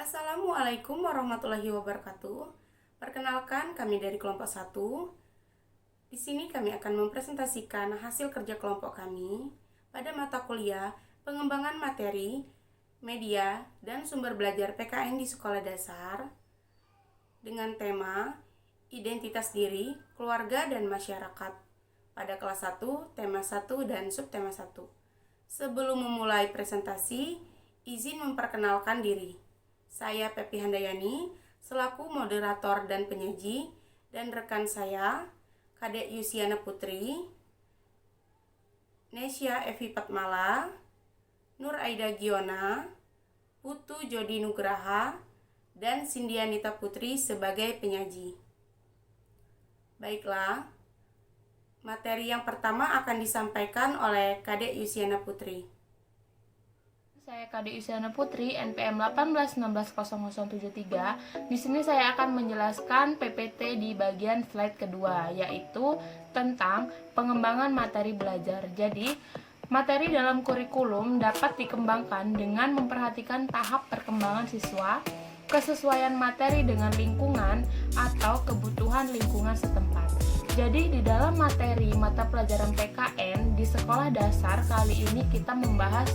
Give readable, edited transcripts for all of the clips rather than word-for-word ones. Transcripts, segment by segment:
Assalamualaikum warahmatullahi wabarakatuh. Perkenalkan, kami dari kelompok 1. Di sini kami akan mempresentasikan hasil kerja kelompok kami pada mata kuliah Pengembangan Materi, Media, dan Sumber Belajar PKN di Sekolah Dasar dengan tema Identitas Diri, Keluarga, dan Masyarakat pada kelas 1, tema 1, dan subtema 1. Sebelum memulai presentasi, izin memperkenalkan diri. Saya Pepi Handayani, selaku moderator dan penyaji, dan rekan saya, Kadek Yusiana Putri, Nesya Evi Patmala, Nur Aida Giona, Putu Jodi Nugraha, dan Sindianita Putri sebagai penyaji. Baiklah, materi yang pertama akan disampaikan oleh Kadek Yusiana Putri. Saya Kadek Yusiana Putri, NPM 18160073. Di sini saya akan menjelaskan PPT di bagian slide kedua, yaitu tentang pengembangan materi belajar. Jadi, materi dalam kurikulum dapat dikembangkan dengan memperhatikan tahap perkembangan siswa, kesesuaian materi dengan lingkungan atau kebutuhan lingkungan setempat. Jadi di dalam materi mata pelajaran PKN di sekolah dasar kali ini kita membahas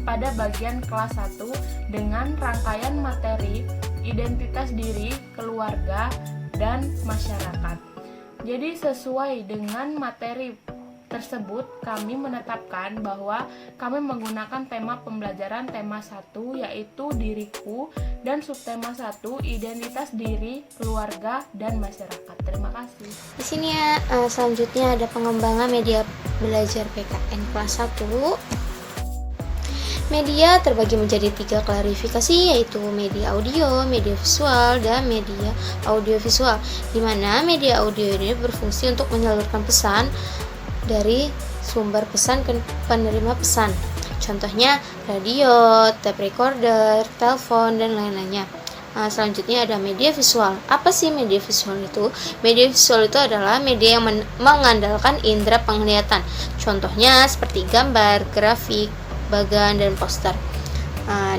pada bagian kelas 1 dengan rangkaian materi identitas diri, keluarga, dan masyarakat. Jadi sesuai dengan materi tersebut kami menetapkan bahwa kami menggunakan tema pembelajaran tema 1 yaitu diriku dan subtema 1 identitas diri, keluarga, dan masyarakat. Terima kasih. Di sini selanjutnya ada pengembangan media belajar PKN kelas 1. Media terbagi menjadi 3 klasifikasi, yaitu media audio, media visual, dan media audiovisual, di mana media audio ini berfungsi untuk menyalurkan pesan dari sumber pesan ke penerima pesan. Contohnya radio, tape recorder, telepon, dan lain-lainnya. Selanjutnya ada media visual. Apa sih media visual itu? Media visual itu adalah media yang mengandalkan indera penglihatan. Contohnya seperti gambar, grafik, bagan, dan poster.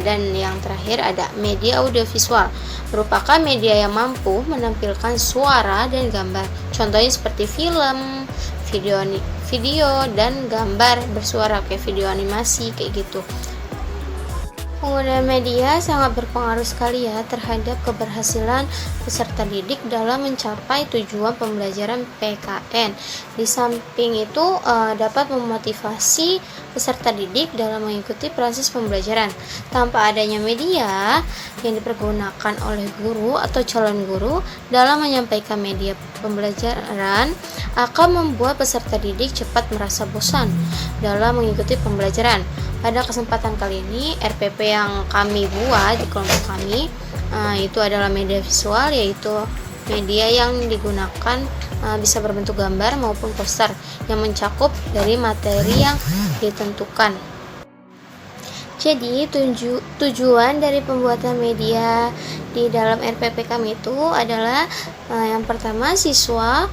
Dan yang terakhir ada media audiovisual, merupakan media yang mampu menampilkan suara dan gambar. Contohnya seperti film, video dan gambar bersuara kayak video animasi kayak gitu. Penggunaan media sangat berpengaruh sekali ya terhadap keberhasilan peserta didik dalam mencapai tujuan pembelajaran PKN. Di samping itu dapat memotivasi peserta didik dalam mengikuti proses pembelajaran. Tanpa adanya media yang dipergunakan oleh guru atau calon guru dalam menyampaikan media pembelajaran akan membuat peserta didik cepat merasa bosan dalam mengikuti pembelajaran. Pada kesempatan kali ini, RPP yang kami buat di kelompok kami itu adalah media visual, yaitu media yang digunakan bisa berbentuk gambar maupun poster yang mencakup dari materi yang ditentukan. Jadi tujuan dari pembuatan media di dalam RPP kami itu adalah yang pertama, siswa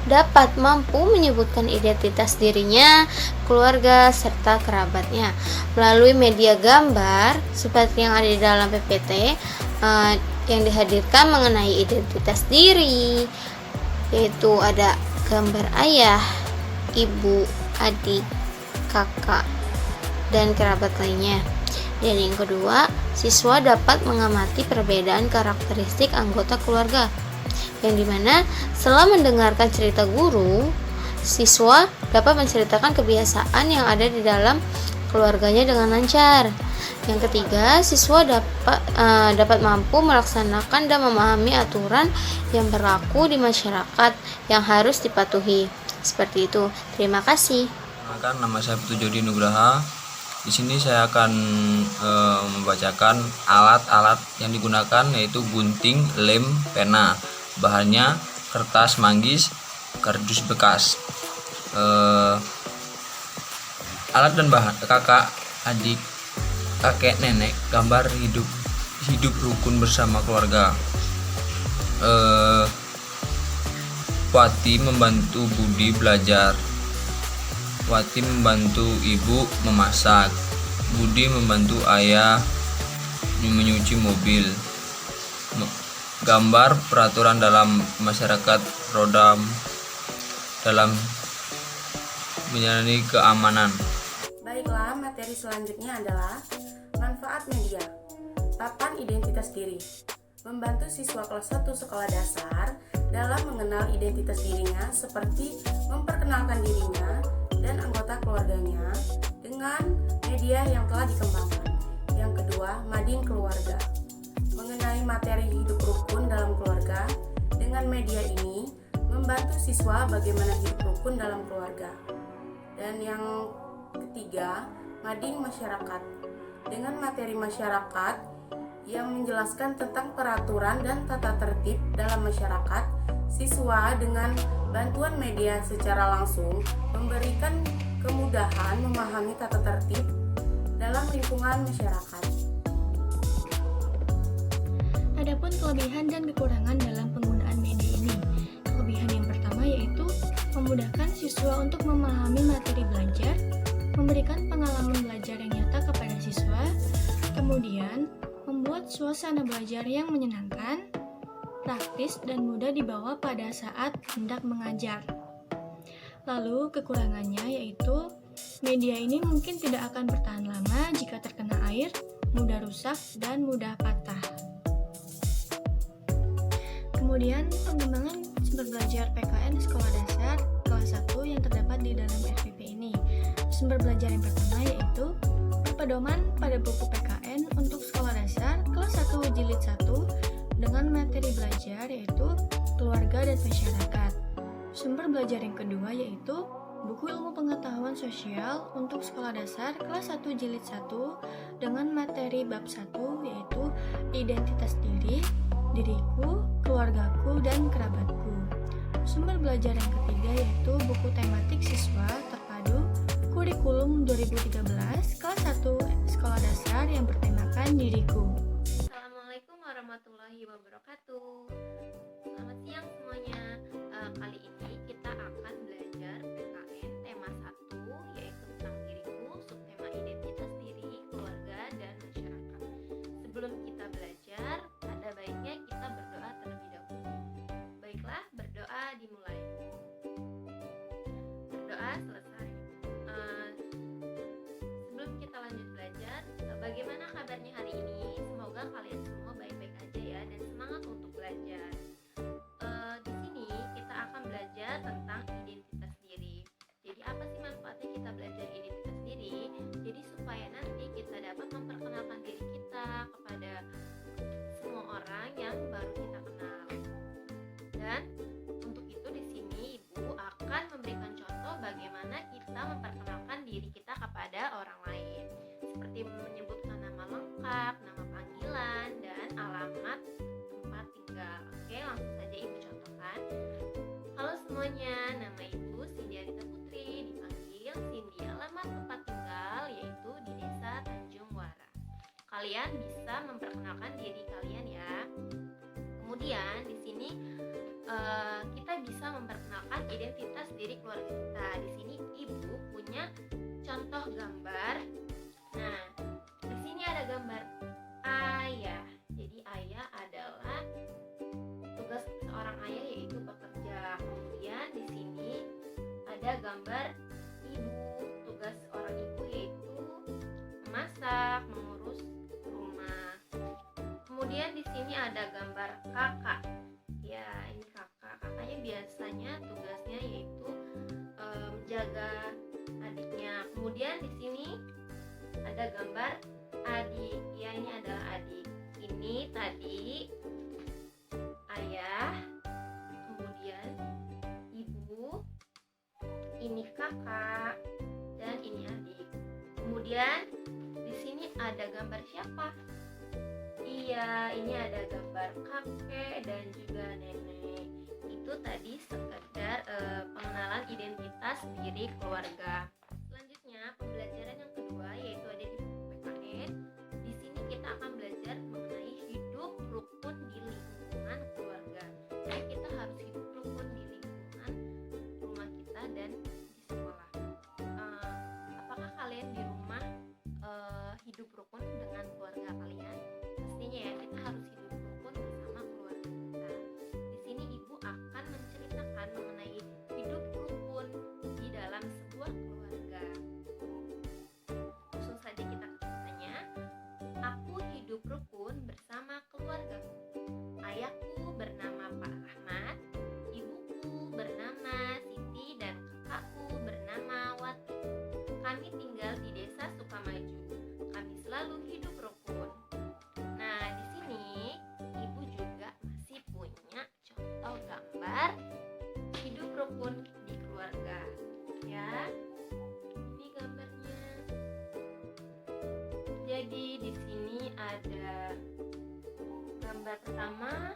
dapat mampu menyebutkan identitas dirinya, keluarga, serta kerabatnya melalui media gambar seperti yang ada di dalam PPT yang dihadirkan mengenai identitas diri, yaitu ada gambar ayah, ibu, adik, kakak, dan kerabat lainnya. Dan yang kedua, siswa dapat mengamati perbedaan karakteristik anggota keluarga, yang dimana setelah mendengarkan cerita guru, siswa dapat menceritakan kebiasaan yang ada di dalam keluarganya dengan lancar. Yang ketiga, siswa dapat mampu melaksanakan dan memahami aturan yang berlaku di masyarakat yang harus dipatuhi. Seperti itu. Terima kasih. Nama saya Putu Jodi Nugraha. Di sini saya akan membacakan alat-alat yang digunakan, yaitu gunting, lem, pena. Bahannya kertas manggis, kardus bekas. Alat dan bahan: kakak, adik, kakek, nenek, gambar hidup rukun bersama keluarga. Wati membantu Budi belajar. Wati membantu ibu memasak. Budi membantu ayah menyuci mobil. Gambar peraturan dalam masyarakat roda dalam menjalani keamanan. Baiklah, materi selanjutnya adalah manfaat media. Papan identitas diri. Membantu siswa kelas 1 sekolah dasar dalam mengenal identitas dirinya seperti memperkenalkan dirinya dan anggota keluarganya dengan media yang telah dikembangkan. Yang kedua, mading keluarga. Mengenai materi hidup rukun dalam keluarga, dengan media ini membantu siswa bagaimana hidup rukun dalam keluarga. Dan yang ketiga, mading masyarakat. Dengan materi masyarakat yang menjelaskan tentang peraturan dan tata tertib dalam masyarakat, siswa dengan bantuan media secara langsung memberikan kemudahan memahami tata tertib dalam lingkungan masyarakat. Adapun kelebihan dan kekurangan dalam penggunaan media ini. Kelebihan yang pertama yaitu memudahkan siswa untuk memahami materi belajar, memberikan pengalaman belajar yang nyata kepada siswa, kemudian membuat suasana belajar yang menyenangkan, praktis, dan mudah dibawa pada saat hendak mengajar. Lalu kekurangannya yaitu media ini mungkin tidak akan bertahan lama jika terkena air, mudah rusak, dan mudah patah. Kemudian pengembangan sumber belajar PKN sekolah dasar kelas 1 yang terdapat di dalam FPP ini. Sumber belajar yang pertama yaitu berpedoman pada buku PKN untuk sekolah dasar kelas 1 jilid 1 dengan materi belajar yaitu keluarga dan masyarakat. Sumber belajar yang kedua yaitu buku ilmu pengetahuan sosial untuk sekolah dasar kelas 1 jilid 1 dengan materi bab 1 yaitu identitas diri, diriku, keluargaku, dan kerabatku. Sumber belajar yang ketiga yaitu buku tematik siswa terpadu kurikulum 2013 kelas 1 sekolah dasar yang bertemakan diriku. Assalamualaikum warahmatullahi wabarakatuh. Selamat siang semuanya. Kali ini kita akan belajar PKN tema 1 yaitu tentang diriku, subtema identitas diri, keluarga, dan masyarakat. Sebelum kita belajar, ada baiknya kita berdoa terlebih dahulu. Baiklah, berdoa dimulai. Berdoa selesai. Sebelum kita lanjut belajar, bagaimana kabarnya hari ini? Semoga kalian semua baik-baik aja ya dan semangat untuk belajar. Di sini kita akan belajar tentang identitas diri. Jadi apa sih manfaatnya kita belajar identitas diri? Jadi supaya nanti kita dapat memperkenalkan diri kita kepada semua orang yang baru kita kenal. Dan untuk itu di sini Ibu akan memberikan contoh bagaimana kita memperkenalkan diri kita kepada orang lain. Seperti menyebutkan nama lengkap, nama panggilan, dan alamat tempat tinggal. Oke, langsung saja Ibu contohkan. Halo semuanya, nama Ibu Cindy Arita Putri, dipanggil Cindy. Alamat tempat tinggal yaitu di Desa Tanjung Muara. Kalian bisa memperkenalkan diri kalian ya. Kemudian di sini kita bisa memperkenalkan identitas diri keluarga kita. Di sini Ibu punya contoh gambar. Nah, di sini ada gambar ayah. Jadi ayah adalah tugas seorang ayah yaitu bekerja. Kemudian di sini ada gambar ibu. Tugas seorang ibu yaitu memasak, mengurus rumah. Kemudian di sini ada gambar kakak. Ya, ini kakak. Kakaknya biasanya tugasnya yaitu menjaga adiknya. Kemudian di sini ada gambar adik. Ya, ini adalah adik. Ini tadi ayah, kemudian ibu, ini kakak, dan ini adik. Kemudian di sini ada gambar siapa? Iya, ini ada gambar kakek dan juga nenek. Itu tadi sekedar pengenalan identitas diri keluarga. Selanjutnya, pembelajaran yang kedua yaitu ada di PKN. Di sini kita akan belajar mengenai hidup rukun di lingkungan keluarga. Jadi kita harus hidup rukun di lingkungan rumah kita dan di sekolah. Apakah kalian di rumah hidup rukun dengan keluarga kalian? ya, kita harus hidup rukun bersama keluarga kita. Di sini ibu akan menceritakan mengenai hidup rukun di dalam sebuah keluarga. Langsung saja kita ke ceritanya. Aku hidup rukun bersama keluargaku. Ayahku bernama Pak Rahmat, ibuku bernama Siti, dan kakakku bernama Wati. Kami tinggal di desa Sukamaju. Kami selalu hidup rukun. Nah, di sini ibu juga masih punya contoh gambar hidup rukun di keluarga. Ya, ini gambarnya. Jadi di sini ada gambar pertama,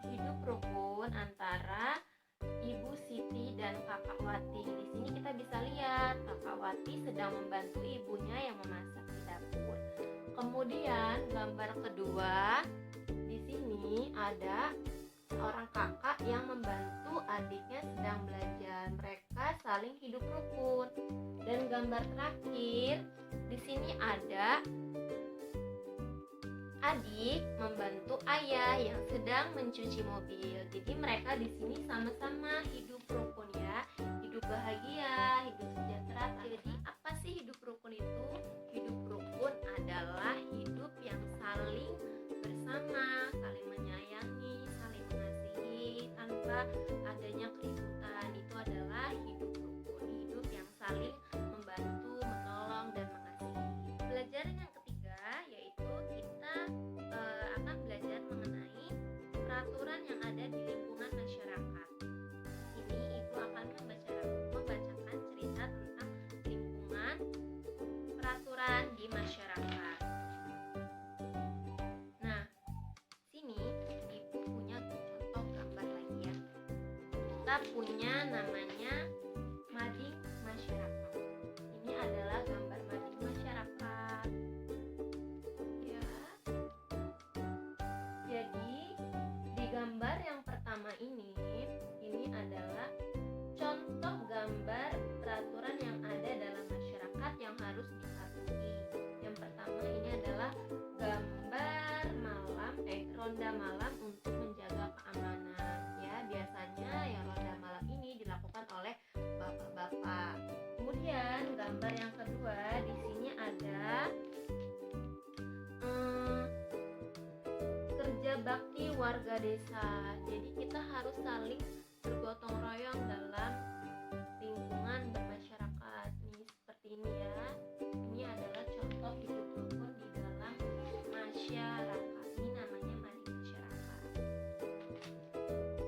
hidup rukun antara Ibu Siti dan Kakak Wati. Di sini kita bisa lihat Kakak Wati sedang membantu ibunya yang memasak di dapur. Kemudian gambar kedua, di sini ada seorang kakak yang membantu adiknya sedang belajar. Mereka saling hidup rukun. Dan gambar terakhir, di sini ada adik membantu ayah yang sedang mencuci mobil. Jadi mereka di sini sama-sama hidup rukun ya, hidup bahagia, hidup sejahtera. Jadi apa sih hidup rukun itu? Hidup rukun adalah hidup yang saling bersama, saling menyayangi, saling mengasihi tanpa adanya keributan. Itu adalah hidup rukun, hidup yang saling membantu, menolong, dan mengasihi. Pelajaran yang ketiga yaitu kita akan belajar mengenai peraturan yang ada di lingkungan masyarakat. Ini ibu akan membacakan cerita tentang lingkungan peraturan di masyarakat. Nah, sini ibu punya contoh gambar lagi ya. Kita punya namanya mading masyarakat. Ini adalah gambar mading masyarakat. Ya. Jadi di gambar yang pertama ini adalah contoh gambar peraturan yang ada dalam masyarakat yang harus dipatuhi. Yang pertama ini adalah gambar ronda malam untuk menjaga keamanan. Ya, biasanya yang ronda malam ini dilakukan oleh bapak-bapak. Kemudian gambar yang kedua, di sini ada kerja bakti warga desa. Jadi kita harus saling bergotong royong dalam lingkungan bermasyarakat. Nih seperti ini ya. Ini adalah contoh hidup rukun di dalam masyarakat. Ini namanya mading masyarakat.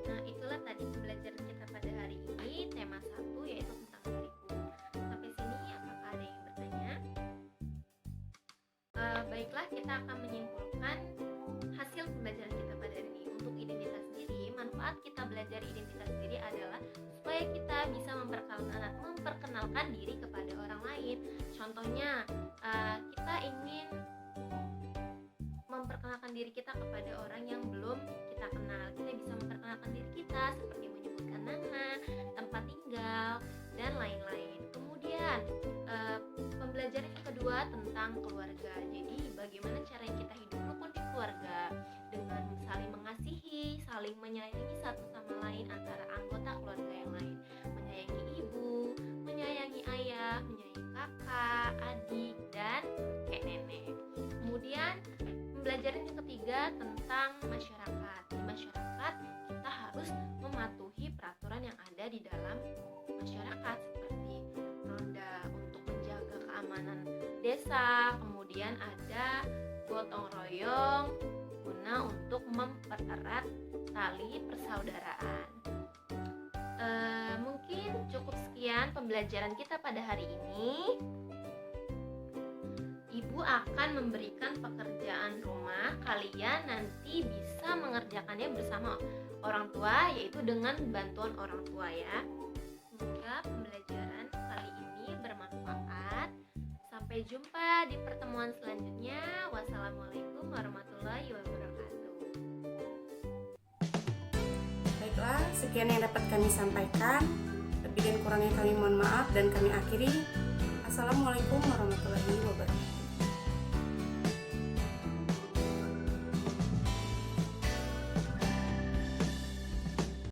Nah, itulah tadi pembelajaran kita pada hari ini, tema 1 yaitu tentang kurikulum. Sampai sini apakah ada yang bertanya? Baiklah, kita akan menyimpulkan hasil pembelajaran kita pada hari ini. Untuk identitas diri, manfaat kita belajar identitas diri adalah supaya kita bisa memperkenalkan diri kepada orang lain. Contohnya, kita ingin memperkenalkan diri kita kepada orang yang belum kita kenal. Kita bisa memperkenalkan diri kita seperti menyebutkan nama, tempat tinggal, dan lain-lain. Kemudian pembelajaran yang kedua tentang keluarga. Jadi bagaimana cara kita hidup rukun di keluarga dengan saling mengasihi, saling menyayangi satu sama lain antara anggota keluarga yang lain. Menyayangi ibu, menyayangi ayah, menyayangi kakak, adik, dan kakek nenek. Kemudian pembelajaran yang ketiga tentang masyarakat. Di masyarakat kita harus mematuhi peraturan yang ada di dalam masyarakat seperti ronda untuk menjaga keamanan desa, kemudian ada gotong royong guna untuk mempererat tali persaudaraan. Mungkin cukup sekian pembelajaran kita pada hari ini. Ibu akan memberikan pekerjaan rumah. Kalian nanti bisa mengerjakannya bersama orang tua, yaitu dengan bantuan orang tua ya. Semoga pembelajaran kali ini bermanfaat. Sampai jumpa di pertemuan selanjutnya. Wassalamualaikum warahmatullahi wabarakatuh. Baiklah, sekian yang dapat kami sampaikan. Lebih dan kurangnya kami mohon maaf dan kami akhiri. Assalamualaikum warahmatullahi wabarakatuh.